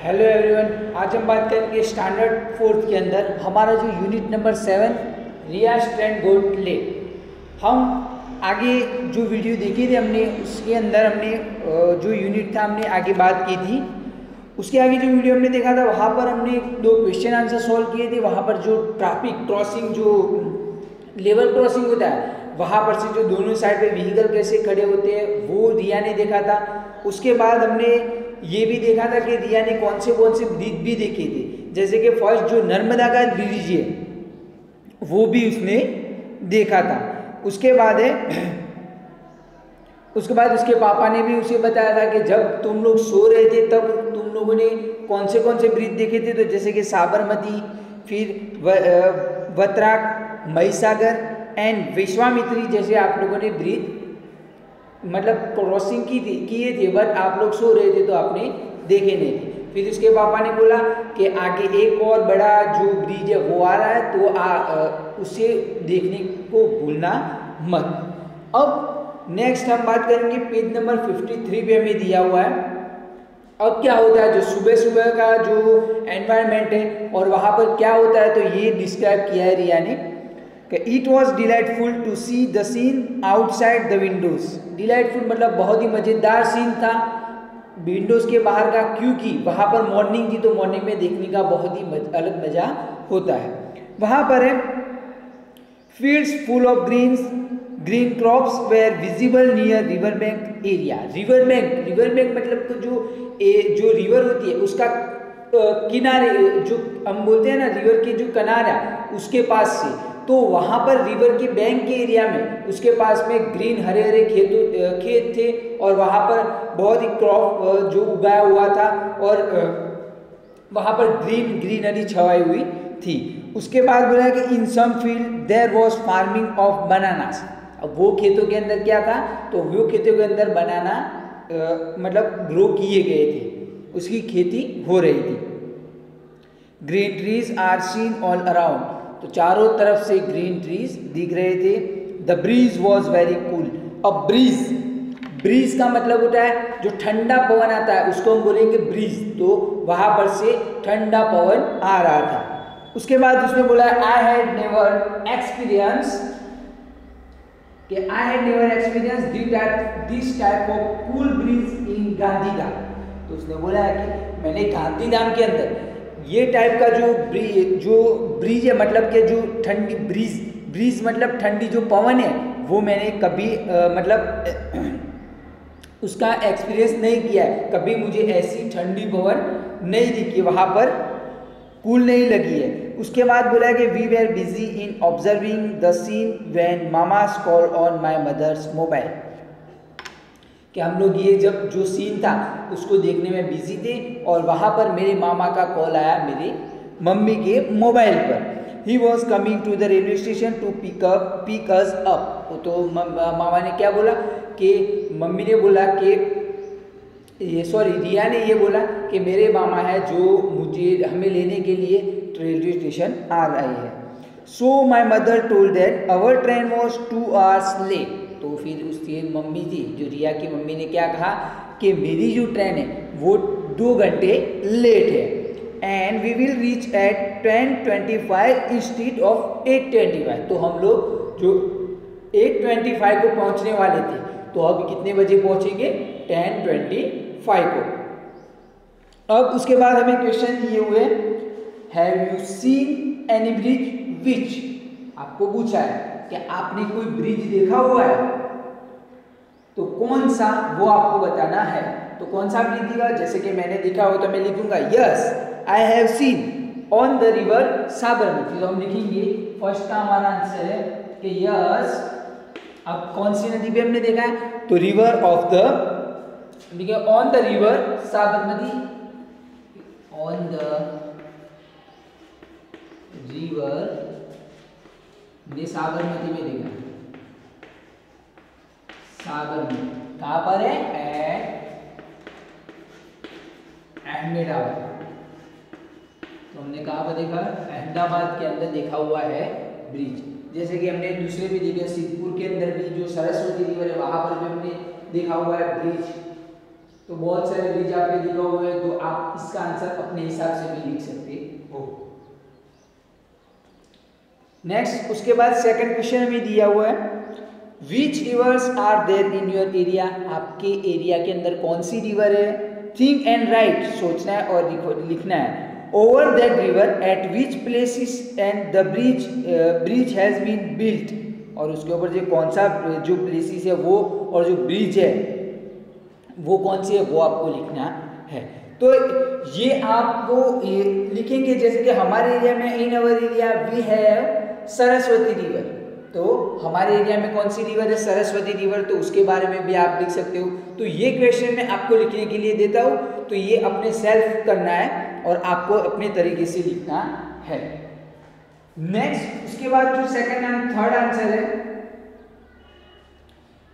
Hello everyone, आज हम बात करेंगे स्टैंडर्ड फोर्थ के अंदर हमारा जो यूनिट नंबर 7 रिया स्ट्रैंड गोट ले। हम आगे जो वीडियो देखी थी हमने उसके अंदर हमने जो यूनिट था हमने आगे बात की थी। उसके आगे जो वीडियो हमने देखा था वहाँ पर हमने 2 क्वेश्चन आंसर सॉल्व किए थे। वहाँ पर जो ट्रैफिक क्रॉसिंग जो लेवल क्रॉसिंग होता है वहाँ पर से जो दोनों साइड पे व्हीकल कैसे खड़े होते हैं वो रिया ने देखा था। उसके बाद हमने ये भी देखा था कि रिया ने कौन से ब्रिज भी देखे थे, जैसे कि फर्स्ट जो नर्मदा का ब्रिज है वो भी उसने देखा था। उसके बाद उसके पापा ने भी उसे बताया था कि जब तुम लोग सो रहे थे तब तुम लोगों ने कौन से ब्रिज देखे थे, तो जैसे कि साबरमती, फिर वत्राक, महिसागर एंड विश्वामित्री जैसे आप लोगों ने ब्रिज मतलब क्रॉसिंग किए थे, बट आप लोग सो रहे थे तो आपने देखे नहीं थे। फिर उसके पापा ने बोला कि आगे एक और बड़ा जो ब्रिज है वो आ रहा है तो उसे देखने को भूलना मत। अब नेक्स्ट हम बात करेंगे पेज नंबर 53 पे हमें दिया हुआ है। अब क्या होता है जो सुबह सुबह का जो एनवायरनमेंट है और वहाँ पर क्या होता है, तो ये डिस्क्राइब किया है रिया ने कि it was delightful to see the scene outside the windows. Delightful मतलब बहुत ही मज़ेदार सीन था विंडोज के बाहर का, क्योंकि वहाँ पर मॉर्निंग थी तो मॉर्निंग में देखने का बहुत ही अलग मज़ा होता है। वहाँ पर है fields full of green crops were visible near river bank area. River bank मतलब तो जो रिवर होती है उसका किनारे, जो हम बोलते हैं ना रिवर के जो किनारा उसके पास से, तो वहाँ पर रिवर के बैंक के एरिया में उसके पास में ग्रीन हरे हरे खेत थे और वहाँ पर बहुत ही क्रॉप जो उगाया हुआ था और वहाँ पर ग्रीनरी छवाई हुई थी। उसके बाद बोला कि in some field there was farming of bananas. अब वो खेतों के अंदर क्या था, तो वो खेतों के अंदर बनाना मतलब ग्रो किए गए थे, उसकी खेती हो रही थी। Green trees are seen all around, तो चारों तरफ से ग्रीन ट्रीज दिख रहे थे। The breeze was very cool. अब ब्रीज का मतलब होता है जो ठंडा पवन आता है उसको हम बोलेंगे ब्रीज, तो वहां पर से ठंडा पवन आ रहा था। उसके बाद उसने बोला I had never experience this type of cool breeze in Gandhidham. तो उसने बोला है कि मैंने गांधीधाम के अंदर ये टाइप का जो ब्रीज है मतलब कि जो ठंडी ब्रीज मतलब ठंडी जो पवन है वो मैंने कभी मतलब उसका एक्सपीरियंस नहीं किया है, कभी मुझे ऐसी ठंडी पवन नहीं दिखी, वहाँ पर कूल नहीं लगी है। उसके बाद बोला कि we were busy in observing the scene when mama's call on my mother's mobile, कि हम लोग ये जब जो सीन था उसको देखने में बिजी थे और वहाँ पर मेरे मामा का कॉल आया मेरी मम्मी के मोबाइल पर। He was coming to the railway station to pick us up. तो मामा ने क्या बोला कि मम्मी ने बोला कि रिया ने ये बोला कि मेरे मामा है जो हमें लेने के लिए रेलवे स्टेशन आ रहे हैं। So my mother told that our train was 2 hours late. तो फिर उसकी मम्मी थी जो रिया की मम्मी ने क्या कहा कि मेरी जो ट्रेन है वो 2 घंटे लेट है and we will reach at 10:25 instead of 8:25। तो हम लोग जो 8:25 को पहुंचने वाले थे तो अब कितने बजे पहुंचेंगे, 10:25 को। अब उसके बाद हमें क्वेश्चन दिए हुए have you seen any bridge विच, आपको पूछा है कि आपने कोई ब्रिज देखा हुआ है तो कौन सा वो आपको बताना है। तो कौन सा ब्रिज दिखा, जैसे कि मैंने देखा हो तो मैं लिखूंगा yes I have seen on the river Sabarmati. तो हम लिखेंगे फर्स्ट का हमारा आंसर है कि यस। अब कौन सी नदी पे हमने देखा है, तो river of the on the river Sabarmati, on the river ने साबरमती में देखा। साबरमती कहां पर है, अहमदाबाद। तो हमने कहां पर देखा, अहमदाबाद के अंदर देखा हुआ है ब्रिज। जैसे कि हमने दूसरे भी देखे सिद्धपुर के अंदर भी जो सरस्वती रिवर है वहां पर भी हमने देखा हुआ है ब्रिज। तो बहुत सारे ब्रिज आपके दिखा हुए हैं, तो आप इसका आंसर अपने हिसाब से भी लिख सकते हो। नेक्स्ट, उसके बाद सेकंड क्वेश्चन में दिया हुआ है which rivers are there in your area, आपके एरिया के अंदर कौन सी रिवर है। थिंक एंड राइट, सोचना है और लिखना है। Over that river at which places and the bridge has been built, और उसके ऊपर जो कौन सा जो प्लेसेस है वो और जो ब्रिज है वो कौन सी है वो आपको लिखना है। तो ये आपको लिखेंगे, जैसे कि हमारे एरिया में in our area we have Saraswati river, तो हमारे एरिया में कौन सी रिवर है, सरस्वती रिवर, तो उसके बारे में भी आप लिख सकते हो। तो ये क्वेश्चन मैं आपको लिखने के लिए देता हूँ, तो ये अपने सेल्फ करना है और आपको अपने तरीके से लिखना है। नेक्स्ट, उसके बाद जो सेकंड एंड थर्ड आंसर है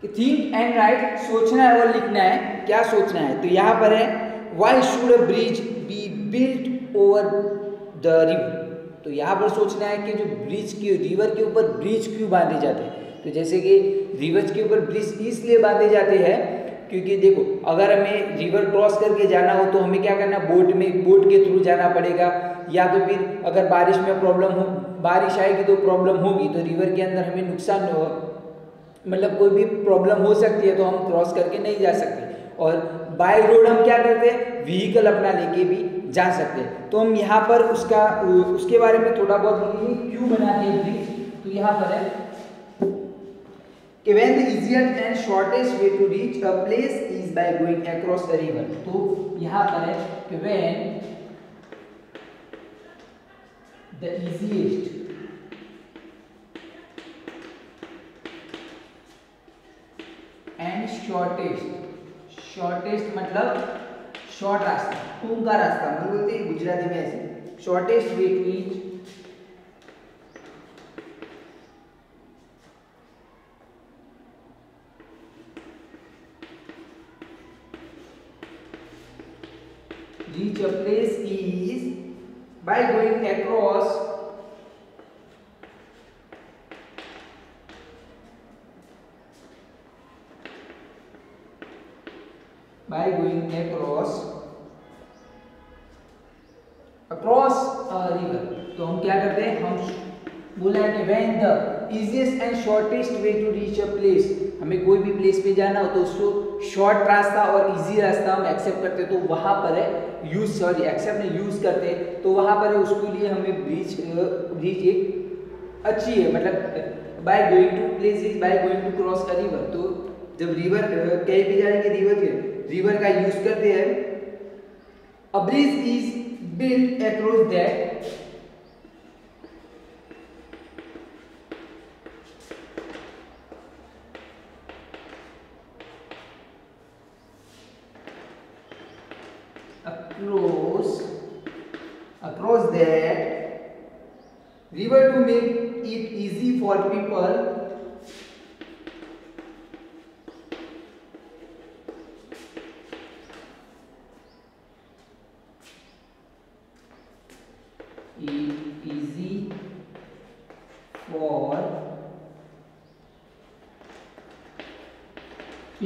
कि थिंक एंड राइट, सोचना है और लिखना है। क्या सोचना है, तो यहाँ पर है why should a bridge be built over the river, तो यहाँ पर सोचना है कि जो ब्रिज की रिवर के ऊपर ब्रिज क्यों बांधे जाते हैं। तो जैसे कि रिवर के ऊपर ब्रिज इसलिए बांधे जाते हैं क्योंकि देखो, अगर हमें रिवर क्रॉस करके जाना हो तो हमें क्या करना, बोट के थ्रू जाना पड़ेगा, या तो फिर अगर बारिश में प्रॉब्लम हो, बारिश आएगी तो प्रॉब्लम होगी, तो रिवर के अंदर हमें नुकसान हो, मतलब कोई भी प्रॉब्लम हो सकती है, तो हम क्रॉस करके नहीं जा सकते। और बाय रोड हम क्या करते हैं, व्हीकल अपना लेके भी जा सकते हैं। तो हम यहाँ पर उसके बारे में थोड़ा बहुत लिखेंगे, क्यों बनाते हैं ब्रिज। तो यहाँ पर है कि when the easiest and shortest way to reach a place is by going across a river, तो यहाँ पर है कि when the easiest and shortest मतलब शॉर्ट रास्ता, टूंका रास्ता हम बोलते हैं गुजराती में ऐसे, shortest way to reach a place is by going across a river। तो हम क्या करते हैं, हम बोला है कि when the easiest and shortest way to reach a place, हमें कोई भी प्लेस पे जाना हो तो उसको शॉर्ट रास्ता और इजी रास्ता हम एक्सेप्ट करते हैं, तो वहाँ पर है एक्सेप्ट नहीं यूज करते हैं, तो वहाँ पर है उसके लिए हमें ब्रिज एक अच्छी है, मतलब by going to place is by going to cross a river. तो जब रिवर कहीं भी जाने के रिवर का यूज करते हैं, अ bridge is built across that across that river to make it easy for people easy for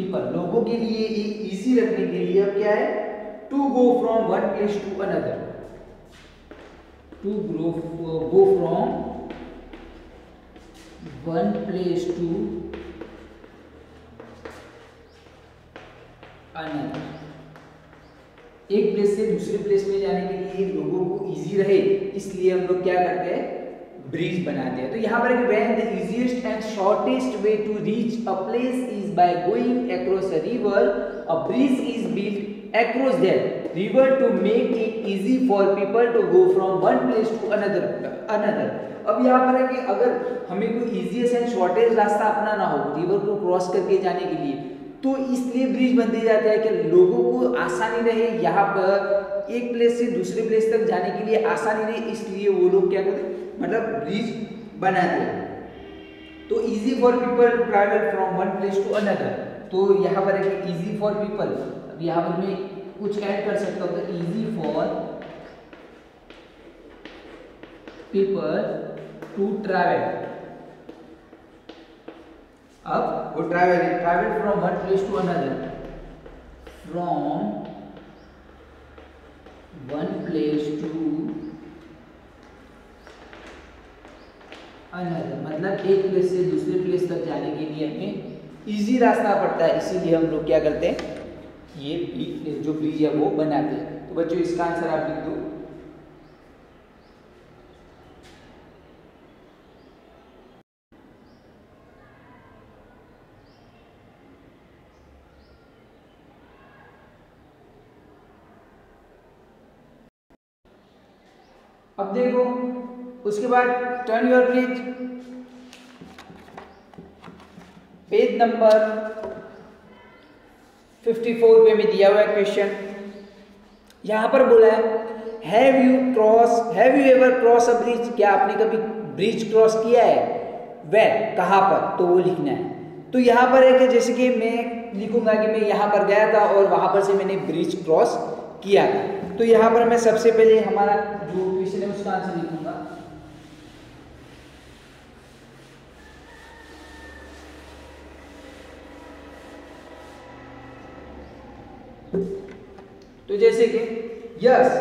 people, लोगों के लिए इजी रखने के लिए अब क्या है, to go from one place to another, to go from one place to another, एक प्लेस से दूसरे प्लेस में जाने के लिए लोगों को इजी रहे, इसलिए हम लोग क्या करते हैं, ब्रिज बनाते हैं। तो यहाँ पर when the easiest and shortest way to reach a place is by going across a river, a bridge is built across that river to make it easy for people to go from one place to another। अब यहाँ पर है कि अगर हमें कोई easiest and shortest रास्ता अपनाना हो रिवर को क्रॉस करके जाने के लिए, तो इसलिए ब्रिज बनते जाते हैं कि लोगों को आसानी रहे, यहाँ पर एक प्लेस से दूसरे प्लेस तक जाने के लिए आसानी रहे, इसलिए वो लोग क्या करते हैं, मतलब ब्रिज बनाते हैं। तो easy for people to travel from one place to another, तो यहाँ पर है कि इजी फॉर पीपल, अब यहाँ पर मैं कुछ ऐड कर सकता हूँ, तो easy for people to travel, अब वो travel from one place to another, from one place to another, मतलब एक प्लेस से दूसरे प्लेस तक जाने के लिए हमें इजी रास्ता पड़ता है, इसीलिए हम लोग क्या करते हैं, ये जो ब्रिज है वो बनाते हैं। तो बच्चों इसका आंसर आप लिख दो। अब देखो उसके बाद turn your page, page number 54 पे में दिया हुआ है क्वेश्चन। यहां पर बोला है have you ever cross a bridge, क्या आपने कभी ब्रिज क्रॉस किया है, वेयर कहां पर, तो वो लिखना है। तो यहां पर है कि जैसे कि मैं लिखूंगा कि मैं यहां पर गया था और वहां पर से मैंने ब्रिज क्रॉस किया था। तो यहां पर मैं सबसे पहले हमारा जो क्वेश्चन है उसका आंसर लिखूंगा। तो जैसे कि yes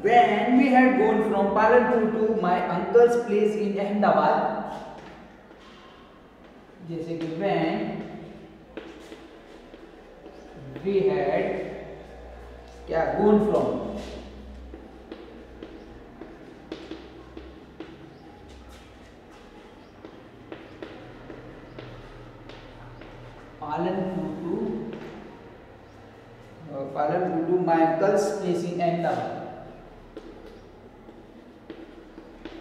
when we had gone from Palanpur to my uncle's place in Ahmedabad, जैसे कि व्हेन वी हैड क्या gone from Palanpur to my uncle's place in Ahmedabad,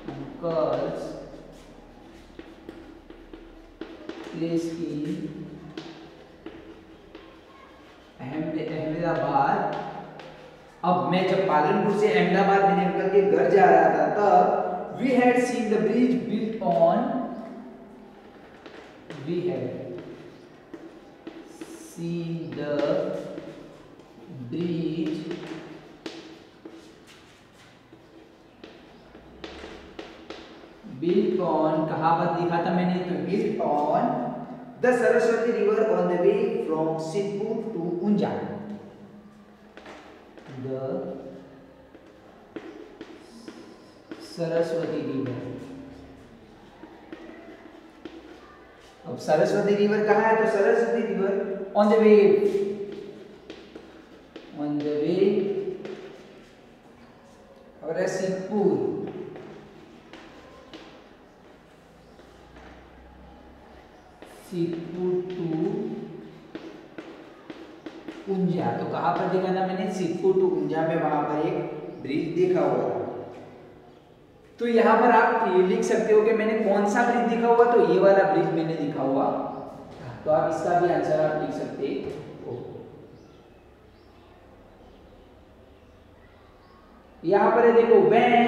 uncle's place in Ahmedabad. अब मैं जब पालनपुर से अहमदाबाद में निकल के घर जा रहा था तब we had seen the bridge built on, we had seen the bridge built on, कहां पर लिखा था मैंने, तो built on the Saraswati river on the way from Siddhpur to Unjha, the Saraswati river. अब सरस्वती रिवर कहाँ है, तो Saraswati river on the way और सिद्धपुर टू ऊंझा। तो कहां पर देखा था मैंने, सिद्धपुर टू ऊंझा में वहां पर एक ब्रिज देखा हुआ था। तो यहां पर आप ये लिख सकते हो कि मैंने कौन सा ब्रिज देखा हुआ, तो ये वाला ब्रिज मैंने देखा हुआ। तो आप इसका भी आंसर आप लिख सकते हो। यहां पर है देखो when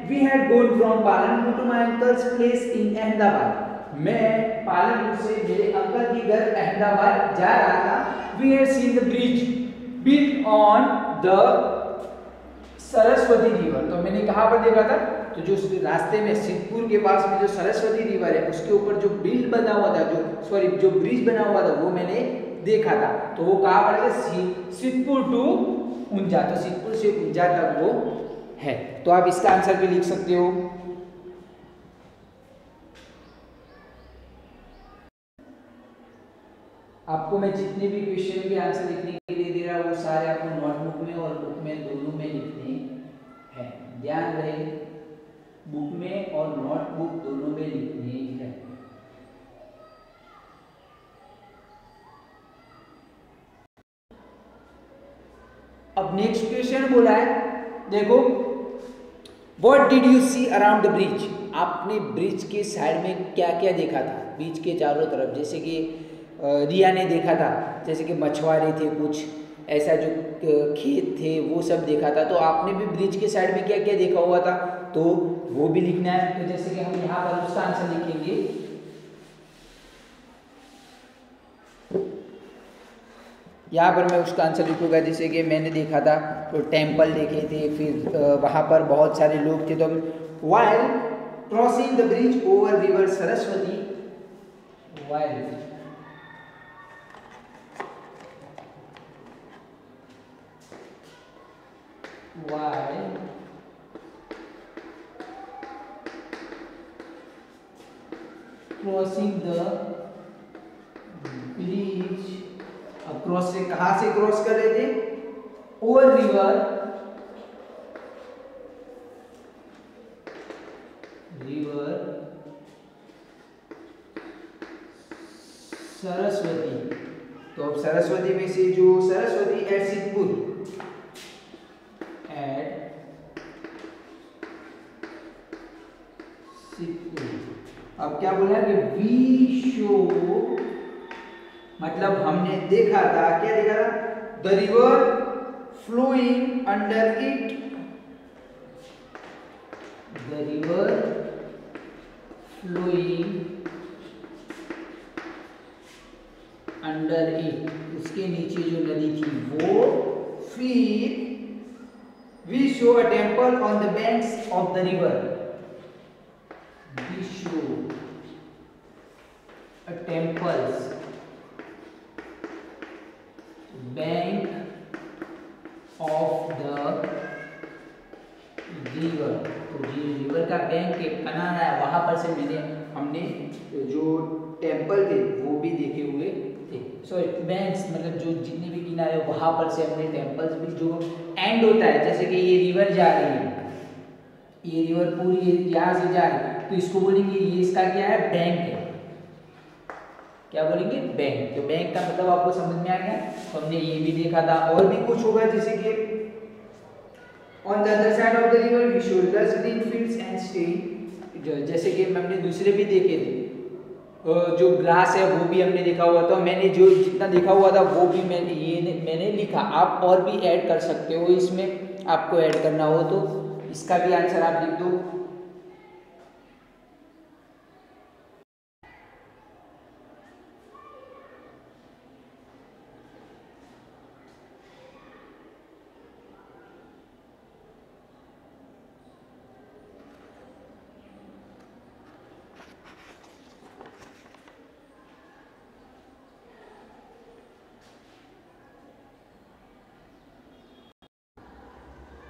we had gone from Palanpur to my uncle's place in Ahmedabad, मैं पालनपुर से मेरे अंकल के घर अहमदाबाद जा रहा था। We had seen the bridge built on the Saraswati river, तो मैंने कहां पर देखा था, तो जो रास्ते में सिद्धपुर के पास में जो सरस्वती रिवर है उसके ऊपर जो बिल्ड बना हुआ था, जो ब्रिज बना हुआ था वो मैंने देखा था। तो वो कहां पर है, सिद्धपुर टू ऊंझा, तो सिद्धपुर से ऊंझा तक वो है। तो आप इसका आंसर भी लिख सकते हो। आपको मैं जितने भी क्वेश्चन के आंसर लिखने के लिए दे रहा हूँ वो सारे आपको नोटबुक में और बुक में दोनों में लिखने हैं। ध्यान रहे, बुक में और नोटबुक दोनों में लिखने हैं। अब नेक्स्ट क्वेश्चन बोला है, देखो what did you see around the bridge, आपने ब्रिज के साइड में क्या क्या देखा था, ब्रिज के चारों तरफ। जैसे कि रिया ने देखा था जैसे कि मछुआरे थे, कुछ ऐसा जो खेत थे वो सब देखा था। तो आपने भी ब्रिज के साइड में क्या क्या देखा हुआ था, तो वो भी लिखना है। तो जैसे कि हम यहाँ पर उसका आंसर लिखेंगे, यहाँ पर मैं उसका आंसर लिखूंगा। जैसे कि मैंने देखा था तो टेम्पल देखे थे, फिर वहाँ पर बहुत सारे लोग थे। तो while crossing the bridge over river Saraswati, while while crossing the bridge. अब क्रॉस से कहां से क्रॉस कर रहे थे? Over river, Saraswati. तो अब सरस्वती में से जो सरस्वती एट सिद्धपुर, अब क्या बोला कि वी शो, मतलब हमने देखा था, क्या देखा था? The river flowing under it, the river flowing under it, उसके नीचे जो नदी थी वो। फिर we saw a temple on the banks of the river, we saw a temples bank of the river. तो रिवर का बैंक के किनारा है, वहां पर से हमने जो टेम्पल थे वो भी देखे हुए थे। सॉरी, बैंक्स मतलब जो जितने भी किनारे वहां पर से हमने टेम्पल्स भी, जो एंड होता है, जैसे कि ये रिवर जा रही है, ये रिवर पूरी यहाँ से जा रही है, तो इसको बोलेंगे ये इसका क्या है? बैंक है। क्या बोलेंगे? बैंक। तो बैंक का मतलब आपको समझ में आ गया। तो हमने ये भी देखा था, और भी कुछ होगा, जैसे कि on the other side of the river we saw lush green fields and stay, जैसे कि हमने दूसरे भी देखे थे, जो ग्रास है वो भी हमने देखा हुआ था। मैंने जो जितना देखा हुआ था वो भी मैंने लिखा। आप और भी ऐड कर सकते हो इसमें, आपको ऐड करना हो तो इसका भी आंसर आप लिख दो।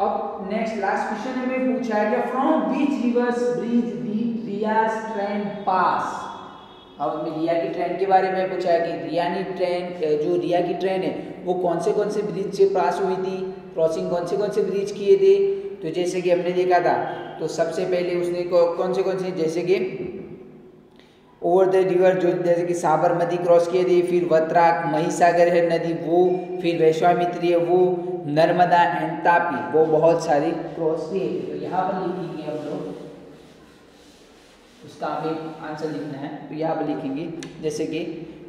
अब नेक्स्ट लास्ट क्वेश्चन हमें पूछा है कि from which rivers bridge did Riyaz train pass. अब हमें रिया की ट्रेन के बारे में पूछा है कि रियानी ट्रेन, जो रिया की ट्रेन है वो कौन से ब्रिज से पास हुई थी, क्रॉसिंग कौन से ब्रिज किए थे। तो जैसे कि हमने देखा था, तो सबसे पहले उसने कौन से, जैसे कि ओवर द रिवर, जो जैसे कि साबरमती क्रॉस किए थे, फिर वत्राक, महिसागर है नदी वो, फिर वैश्वामित्री है वो, नर्मदा एंड तापी, वो बहुत सारी क्रॉस किए थे। तो यहाँ पर लिखेंगे हम लोग, उसका हमें आंसर लिखना है। तो यहाँ पर लिखेंगे जैसे कि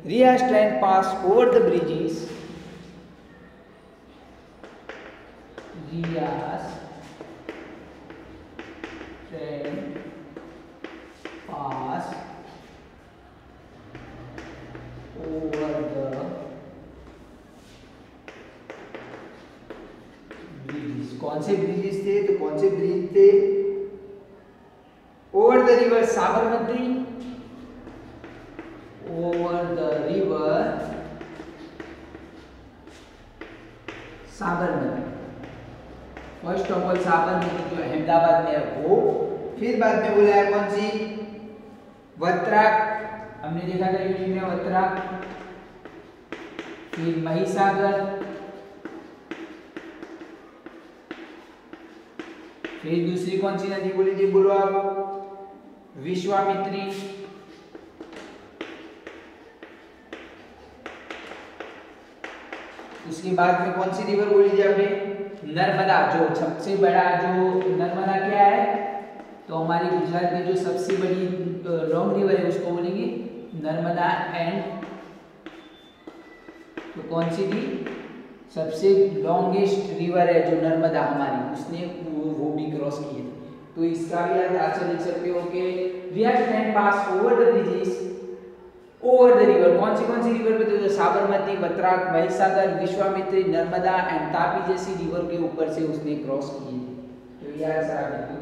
Riyaz train pass over the bridges, Riyaz train pass over the bridges. कौन से ब्रिजेस थे? तो कौन से ब्रिज थे? Over the river Sabarmati, over the river Sabarmati. First of all Sabarmati जो अहमदाबाद में है वो, फिर बाद में बोला है कौन सी? वत्राक, हमने देखा था यूनिट में वत्राक, फिर महिसागर, फिर दूसरी कौन सी नदी बोली थी? बोलो आप। विश्वामित्री, उसके बाद में कौन सी रिवर बोली थी आपने? नर्मदा। जो सबसे बड़ा, जो नर्मदा क्या है, तो हमारी गुजरात की जो सबसे बड़ी लॉन्ग रिवर है उसको बोलेंगे नर्मदा। एंड तो कौन सी थी? सबसे लॉन्गेस्ट रिवर है जो नर्मदा हमारी, उसने वो भी क्रॉस किए थे। तो इसका भी आप आंसर लिख सकते हो कि Riyaz train pass over the bridges over the river. कौन सी रिवर पे? तो साबरमती, वत्राक, महिसागर, विश्वामित्री, नर्मदा एंड तापी जैसी रिवर के ऊपर से उसने क्रॉस किए। तो ये आंसर आप लिखो।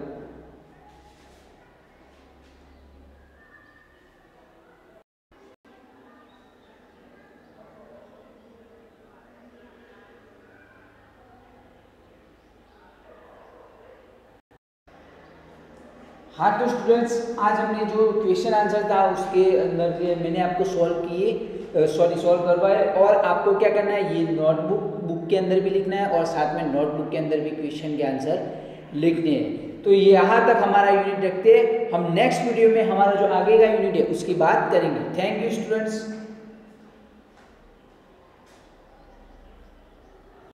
हाँ तो स्टूडेंट्स, आज हमने जो क्वेश्चन आंसर था उसके अंदर से मैंने आपको सॉल्व करवाए, और आपको क्या करना है, ये बुक के अंदर भी लिखना है और साथ में नोटबुक के अंदर भी क्वेश्चन के आंसर लिखने हैं। तो यहाँ तक हमारा यूनिट रखते हैं। हम नेक्स्ट वीडियो में हमारा जो आगे का यूनिट है उसकी बात करेंगे। Thank you students.